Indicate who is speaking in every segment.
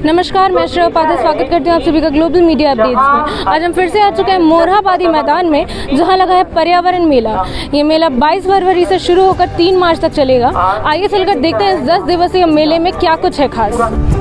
Speaker 1: नमस्कार, मैं श्रेया उपाध्याय स्वागत करती हूँ आप सभी का ग्लोबल मीडिया अपडेट्स में। आज हम फिर से आ चुके हैं मोरहाबादी मैदान में, जहाँ लगा है पर्यावरण मेला। ये मेला 22 फरवरी से शुरू होकर 3 मार्च तक चलेगा। आइए चलकर देखते हैं इस 10 दिवसीय मेले में क्या कुछ है खास।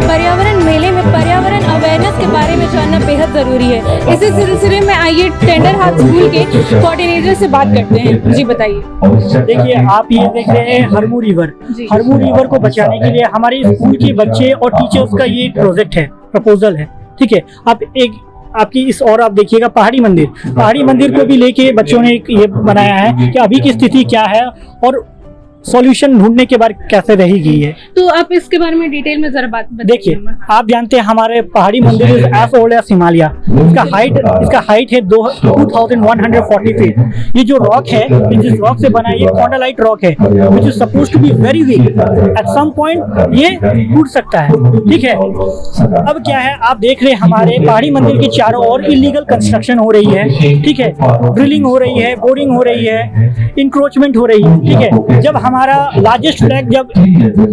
Speaker 1: पर्यावरण मेले में पर्यावरण अवेयरनेस के बारे में जानना बेहद ज़रूरी है। इसी सिलसिले में आइए टेंडर हाथ स्कूल के कोऑर्डिनेटर से बात करते हैं। जी बताइए।
Speaker 2: देखिए, आप ये देख रहे हैं हरमू रिवर को बचाने के लिए हमारे स्कूल के बच्चे और टीचर्स का ये प्रोजेक्ट है, प्रपोजल है। ठीक है, आपकी इस और आप देखिएगा पहाड़ी मंदिर को भी लेके बच्चों ने ये बनाया है कि अभी की स्थिति क्या है और सॉल्यूशन ढूंढने के बाद कैसे रही गई है।
Speaker 1: तो आप इसके बारे में डिटेल में जरा बात बताइए।
Speaker 2: देखिए, आप जानते हैं हमारे पहाड़ी मंदिर is as old as Himalaya. इसका हाइट है 2140 फीट। ये जो रॉक है, जिस रॉक से बना है, ये कॉन्डालाइट रॉक है, which is supposed to be very weak. At some point ये टूट सकता है। ठीक है, अब क्या है, आप देख रहे हैं हमारे पहाड़ी मंदिर के चारों ओर इलीगल कंस्ट्रक्शन हो रही है। ठीक है, ड्रिलिंग हो रही है, बोरिंग हो रही है, इंक्रोचमेंट हो रही है। ठीक है, जब हमारा लार्जेस्ट फ्लैग जब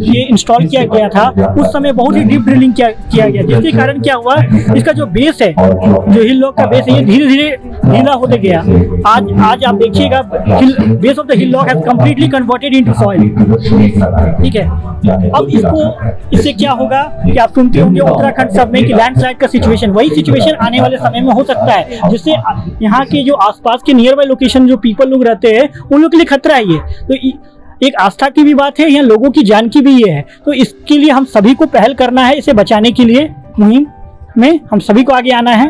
Speaker 2: ये इंस्टॉल किया गया था, उस समय बहुत ही डीप ड्रिलिंग किया गया, जिसके कारण क्या हुआ, इसका जो बेस है, जो हिल लॉक का बेस है, ये धीरे धीरे ढीला होते गया। आज आप देखिएगा, base of the hill lock has completely converted into soil. ठीक है, अब इससे क्या होगा कि आप सुनते होंगे उत्तराखंड सब में कि लैंडस्लाइड का सिचुएशन, वही सिचुएशन आने वाले समय में हो सकता है, जिससे यहाँ के जो आसपास के नियर बाय लोकेशन जो पीपल लोग रहते हैं, उन लोग के लिए खतरा है। ये तो एक आस्था की भी बात है, यहाँ लोगों की जान की भी ये है। तो इसके लिए हम सभी को पहल करना है, इसे बचाने के लिए मुहिम में हम सभी को आगे आना है।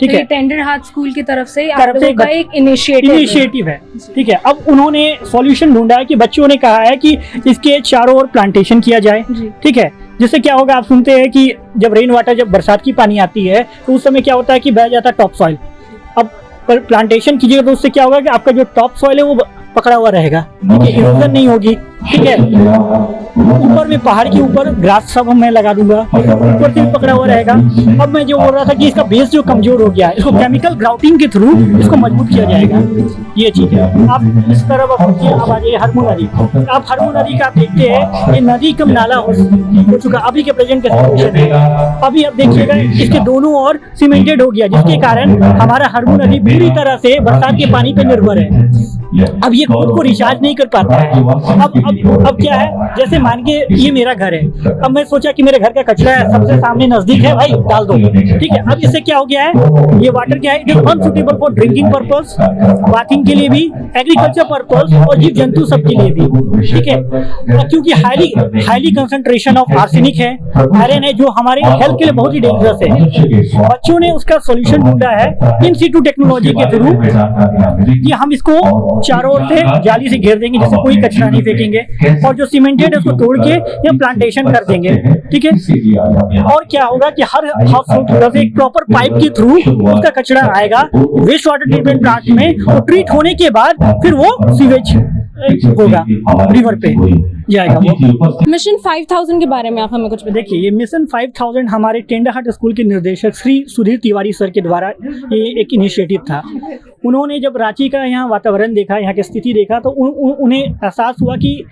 Speaker 2: ठीक है,
Speaker 1: टेंडर हाथ स्कूल की तरफ से एक इनिशिएटिव है।
Speaker 2: ठीक है, अब उन्होंने सॉल्यूशन ढूंढा है कि बच्चों ने कहा है कि इसके चारों ओर प्लांटेशन किया जाए। ठीक है, जिससे क्या होगा, आप सुनते हैं कि जब रेन वाटर, जब बरसात की पानी आती है, तो उस समय क्या होता है कि बह जाता है टॉप सॉइल। अब प्लांटेशन कीजिएगा तो उससे क्या होगा कि आपका जो टॉप सॉइल है वो पकड़ा हुआ रहेगा। ठीक है, इरोजन नहीं होगी। ठीक है, ऊपर में पहाड़ के ऊपर ग्रास सब मैं लगा दूंगा, ऊपर से भी पकड़ा हुआ रहेगा। अब मैं जो बोल रहा था कि इसका बेस जो कमजोर हो गया, इसको केमिकल ग्राउटिंग के थ्रू इसको मजबूत किया जाएगा। ये चीज है। आप इस तरफ अब आ जाइए हरमू नदी। आप हरमू नदी का देखते हैं, ये नदी कम नाला हो चुका अभी के प्रेजेंट के सिचुएशन में। अभी आप देखिएगा, इसके दोनों ओर सीमेंटेड हो गया, जिसके कारण हमारा हरमू नदी पूरी तरह से बरसात के पानी पर निर्भर है। अब ये खुद को रिचार्ज नहीं कर पाता है। अब क्या है, जैसे मान के ये मेरा घर है, अब मैं सोचा कि मेरे घर का कचरा है, सबसे सामने नजदीक है, भाई डाल दो। ठीक है, अब इससे क्या हो गया है, ये वाटर क्या है, it is unsuitable for drinking purpose, bathing के लिए भी, एग्रीकल्चर पर्पस और जीव जंतु सब के लिए भी। ठीक है, क्योंकि हाईली कंसंट्रेशन ऑफ आर्सेनिक है, आयरन है, जो हमारे हेल्थ के लिए बहुत ही डेंजरस है। बच्चों ने उसका सोल्यूशन ढूंढा है इन सीटू टेक्नोलॉजी के थ्रू, कि हम इसको चारों ओर से जाली से घेर देंगे, जिससे कोई कचरा नहीं फेंकेंगे, और जो सीमेंटेड है उसको तोड़ के ये प्लांटेशन कर देंगे। ठीक है, और क्या होगा कि हर हाउस होल्ड एक प्रॉपर पाइप के थ्रू उसका कचरा आएगा वेस्ट वाटर ट्रीटमेंट प्लांट में, और ट्रीट होने के बाद फिर वो सीवेज होगा, रिवर पे जाएगा वो।
Speaker 1: मिशन 5000 के बारे में आप हमें कुछ बताइए।
Speaker 2: देखिए, ये मिशन 5000 हमारे टेंडरहाट स्कूल के निर्देशक श्री सुधीर तिवारी सर के द्वारा ये एक इनिशिएटिव था। उन्होंने जब रांची का यहाँ वातावरण देखा, यहाँ की स्थिति देखा, तो उन्हें एहसास हुआ कि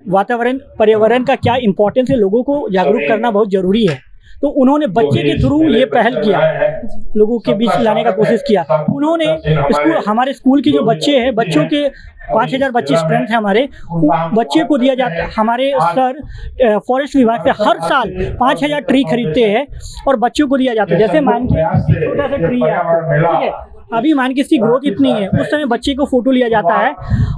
Speaker 2: वातावरण पर्यावरण का क्या इम्पोर्टेंस है, लोगों को जागरूक करना बहुत ज़रूरी है। तो उन्होंने बच्चे के थ्रू ये पहल किया, लोगों के बीच लाने का कोशिश किया। उन्होंने हमारे स्कूल के जो बच्चे हैं, बच्चों के 5000 बच्चे स्ट्रेंथ है हमारे, बच्चे को दिया जाता है। हमारे सर फॉरेस्ट विभाग से हर साल 5000 ट्री खरीदते हैं और बच्चों को दिया जाता है। जैसे मान के छोटा सा ट्री है, ठीक है, अभी मान के इसकी ग्रोथ इतनी है, उस समय बच्चे को फोटो लिया जाता है,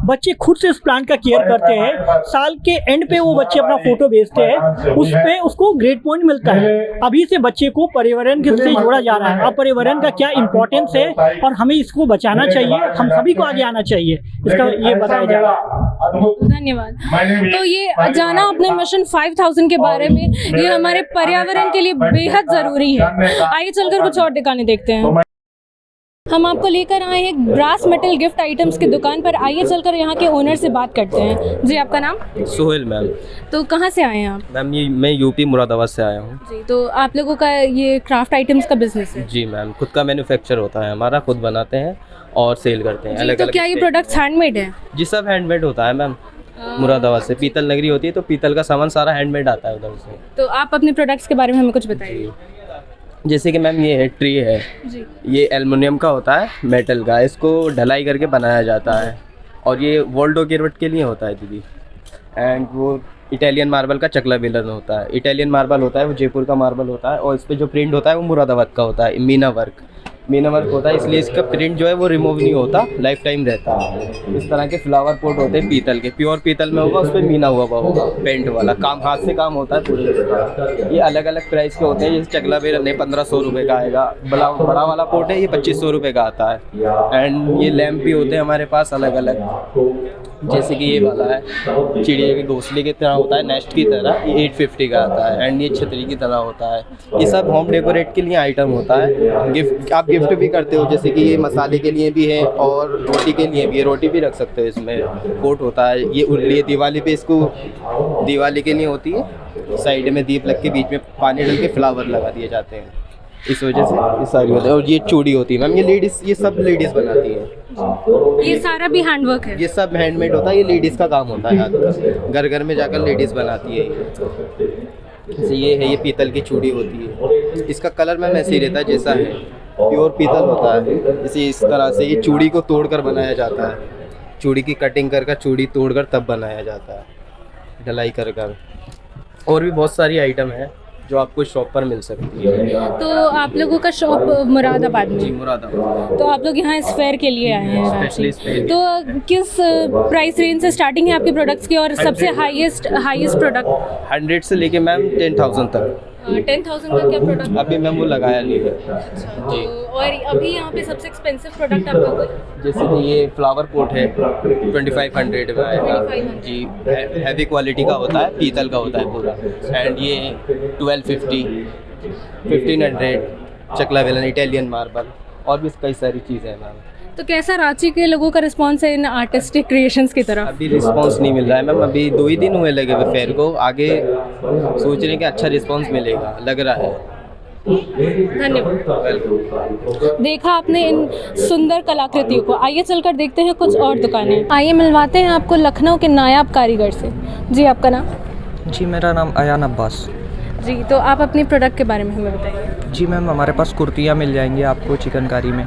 Speaker 2: बच्चे खुद से उस प्लांट का केयर करते हैं, साल के एंड पे वो बच्चे अपना फोटो भेजते हैं, उस पे उसको ग्रेड पॉइंट मिलता है। अभी से बच्चे को पर्यावरण से जोड़ा जा रहा है। अब पर्यावरण का क्या इंपॉर्टेंस है और हमें इसको बचाना चाहिए, हम सभी को आगे आना चाहिए, इसका ये बताया जाएगा।
Speaker 1: धन्यवाद। तो ये जाना अपने मिशन 5000 के बारे में, ये हमारे पर्यावरण के लिए बेहद जरूरी है। आइए चलकर कुछ और दुकानें देखते हैं। हम आपको लेकर आए हैं एक ब्रास मेटल गिफ्ट आइटम्स की दुकान पर। आइए चलकर यहाँ के ओनर से बात करते हैं। जी, आपका नाम?
Speaker 3: सोहेल मैम।
Speaker 1: तो कहाँ से आए हैं आप?
Speaker 3: मैम ये मैं यूपी मुरादाबाद से आया हूँ।
Speaker 1: जी, तो आप लोगों का ये क्राफ्ट आइटम्स का बिजनेस है?
Speaker 3: जी मैम, खुद का मैन्युफैक्चर होता है हमारा, खुद बनाते हैं और सेल करते हैं। अलग
Speaker 1: तो
Speaker 3: अलग
Speaker 1: क्या ये प्रोडक्ट्स हैंडमेड है?
Speaker 3: जी, सब हैंडमेड होता है मैम। मुरादाबाद से पीतल नगरी होती है, तो पीतल का सामान सारा हैंडमेड आता है उधर से।
Speaker 1: तो आप अपने प्रोडक्ट्स के बारे में हमें कुछ बताइए।
Speaker 3: जैसे कि मैम ये ट्री है
Speaker 1: जी,
Speaker 3: ये एल्युमिनियम का होता है, मेटल का, इसको ढलाई करके बनाया जाता है और ये वोल्डो गिरवट के लिए होता है दीदी। एंड वो इटालियन मार्बल का चकला बेलन होता है। इटालियन मार्बल होता है वो जयपुर का मार्बल होता है और इस पर जो प्रिंट होता है वो मुरादाबाद का होता है। मीना वर्क होता है, इसलिए इसका प्रिंट जो है वो रिमूव नहीं होता, लाइफ टाइम रहता है। इस तरह के फ्लावर पोट होते हैं पीतल के, प्योर पीतल में होगा, उस पर मीना हुआ होगा, पेंट वाला काम, हाथ से काम होता है पूरे इसका। ये अलग अलग प्राइस के होते हैं। जैसे चकला बेलन है 1500 रुपये का आएगा, बड़ा वाला पोट है ये 2500 रुपये का आता है। एंड ये लैम्प भी होते हैं हमारे पास अलग अलग, जैसे कि ये वाला है चिड़िया के घोंसले की तरह होता है, नेस्ट की तरह, ये 850 का आता है। एंड ये छतरी की तरह होता है। ये सब होम डेकोरेट के लिए आइटम होता है। गिफ्ट आप गिफ्ट भी करते हो, जैसे कि ये मसाले के लिए भी है और रोटी के लिए भी है, रोटी भी रख सकते हो इसमें। कोट होता है ये उर्ली, दिवाली पे इसको दिवाली के लिए होती है। साइड में दीप लग के बीच में पानी डाल के फ्लावर लगा दिए जाते हैं, इस वजह से ये सारी होता है। और ये चूड़ी होती है मैम, ये लेडीज़, ये सब लेडीज़ बनाती है।
Speaker 1: ये सारा भी हैंडवर्क है?
Speaker 3: ये सब हैंडमेड होता है, ये लेडीज़ का काम होता है हाथ का, घर घर में जाकर लेडीज़ बनाती है ये। जैसे ये है, ये पीतल की चूड़ी होती है, इसका कलर मैम ऐसे ही रहता है जैसा है, प्योर पीतल होता है। इसी इस तरह से ये चूड़ी को तोड़कर बनाया जाता है, चूड़ी की कटिंग कर चूड़ी तोड़कर तब बनाया जाता है, ढलाई कर। और भी बहुत सारी आइटम है जो आपको शॉप पर मिल सकती है।
Speaker 1: तो आप लोगों का शॉप मुरादाबाद में?
Speaker 3: जी, मुरादाबाद।
Speaker 1: तो आप लोग यहाँ इस फेयर के लिए आए हैं रांची।
Speaker 3: Specially इस fair।
Speaker 1: तो किस प्राइस रेंज से स्टार्टिंग है आपके प्रोडक्ट्स की और सबसे हाईएस्ट प्रोडक्ट?
Speaker 3: 100 से लेके मैम 10,000 तक।
Speaker 1: 10,000 का क्या प्रोडक्ट?
Speaker 3: अभी मैम वो लगाया नहीं है जी।
Speaker 1: और अभी यहाँ पे सबसे एक्सपेंसिव प्रोडक्ट आपका कोई?
Speaker 3: जैसे कि ये फ्लावर पोट है 2500 में आएगा
Speaker 1: 2500
Speaker 3: जी, हैवी क्वालिटी का होता है, पीतल का होता है पूरा। एंड ये 1250, 1500 चकला बेलन, इटालियन मार्बल, और भी कई सारी चीज़ें हैं मैम।
Speaker 1: तो कैसा रांची के लोगों का रिस्पांस है इन आर्टिस्टिक क्रिएशंस की तरफ?
Speaker 3: अभी रिस्पांस नहीं मिल रहा है मैम, अभी 2 ही दिन हुए लगे हुए फेयर को, आगे सोच रहे हैं कि अच्छा रिस्पांस मिलेगा, लग रहा है।
Speaker 1: धन्यवाद।
Speaker 3: वेलकम।
Speaker 1: देखा आपने इन सुंदर कलाकृतियों को। आइए चलकर देखते हैं कुछ और दुकानें। आइए मिलवाते हैं आपको लखनऊ के नायाब कारीगर से। जी, आपका नाम?
Speaker 4: जी, मेरा नाम अयान अब्बास।
Speaker 1: जी, तो आप अपने प्रोडक्ट के बारे में हमें बताइए।
Speaker 4: जी मैम, हमारे पास कुर्तियाँ मिल जाएंगी आपको चिकनकारी में,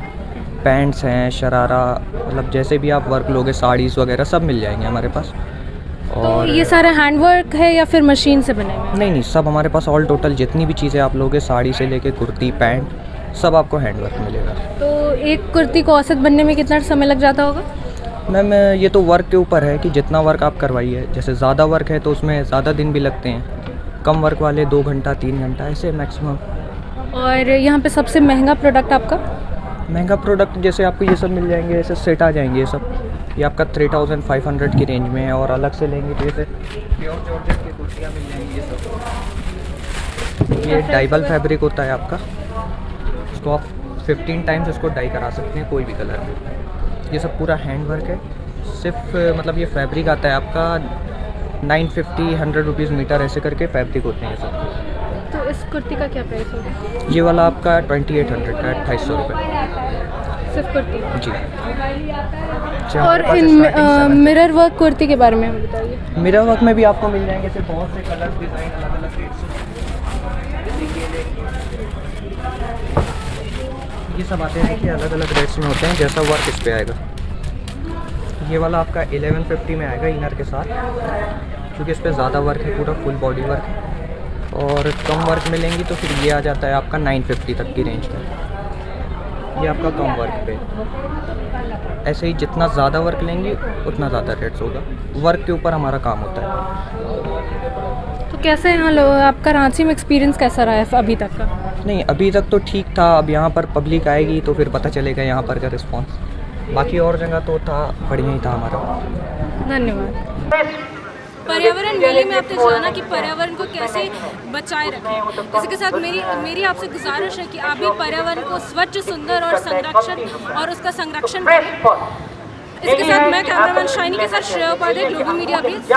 Speaker 4: पैंट्स हैं, शरारा, मतलब जैसे भी आप वर्क लोगे, साड़ीज़ वगैरह सब मिल जाएंगे हमारे पास।
Speaker 1: तो
Speaker 4: और
Speaker 1: ये सारा हैंडवर्क है या फिर मशीन से बने हुए हैं?
Speaker 4: नहीं, सब हमारे पास ऑल टोटल जितनी भी चीज़ें आप लोगे, साड़ी से लेके कुर्ती, पैंट, सब आपको हैंडवर्क मिलेगा।
Speaker 1: तो एक कुर्ती को औसत बनने में कितना समय लग जाता होगा?
Speaker 4: मैम ये तो वर्क के ऊपर है कि जितना वर्क आप करवाइए। जैसे ज़्यादा वर्क है तो उसमें ज़्यादा दिन भी लगते हैं, कम वर्क वाले 2 घंटा 3 घंटा ऐसे मैक्सिमम।
Speaker 1: और यहाँ पे सबसे महंगा प्रोडक्ट आपका?
Speaker 4: महंगा प्रोडक्ट जैसे आपको ये सब मिल जाएंगे, ऐसे सेट आ जाएंगे ये सब। ये आपका 3500 की रेंज में है। और अलग से लेंगे तो जैसे प्योर जॉर्जेट की कुर्तियाँ मिल जाएंगी ये सब। ये डाइबल फैब्रिक होता है आपका, इसको आप 15 टाइम्स इसको डाई करा सकते हैं कोई भी कलर में। ये सब पूरा हैंड वर्क है, सिर्फ मतलब ये फैब्रिक आता है आपका 950-100 रुपीज़ मीटर ऐसे करके फैब्रिक होते हैं सब।
Speaker 1: तो इस कुर्ती का क्या प्राइस होगा?
Speaker 4: ये वाला आपका 2800 का 250 रुपये
Speaker 1: सिर्फ कुर्ती।
Speaker 4: जी।
Speaker 1: और इन मिरर वर्क कुर्ती के बारे में हमें बताइए।
Speaker 4: मिरर वर्क में भी आपको मिल जाएंगे ऐसे बहुत से कलर डिज़ाइन अलग अलग रेट्स। ये सब आते हैं देखिए अलग अलग रेट्स में होते हैं, जैसा वर्क इस पे आएगा। ये वाला आपका 1150 में आएगा इनर के साथ, क्योंकि इस पे ज़्यादा वर्क है, पूरा फुल बॉडी वर्क है। और कम वर्क में लेंगी तो फिर ये आ जाता है आपका 950 तक की रेंज में। ये आपका कम वर्क पे। ऐसे ही जितना ज़्यादा वर्क लेंगी उतना ज़्यादा रेट्स होगा, वर्क के ऊपर हमारा काम होता है।
Speaker 1: तो कैसे यहाँ आपका रांची में एक्सपीरियंस कैसा रहा है अभी तक का?
Speaker 4: नहीं अभी तक तो ठीक था, अब यहाँ पर पब्लिक आएगी तो फिर पता चलेगा यहाँ पर का रिस्पॉन्स। बाकी और जगह तो था, बढ़िया ही था हमारा।
Speaker 1: धन्यवाद। पर्यावरण मेले में आपने जाना कि पर्यावरण को कैसे बचाए रखें। इसी के साथ मेरी आपसे गुजारिश है कि आप भी पर्यावरण को स्वच्छ, सुंदर और उसका संरक्षण करें। इसके साथ मैं कैमरामैन शाइनी के साथ Shreya Upadhyay, global media updates.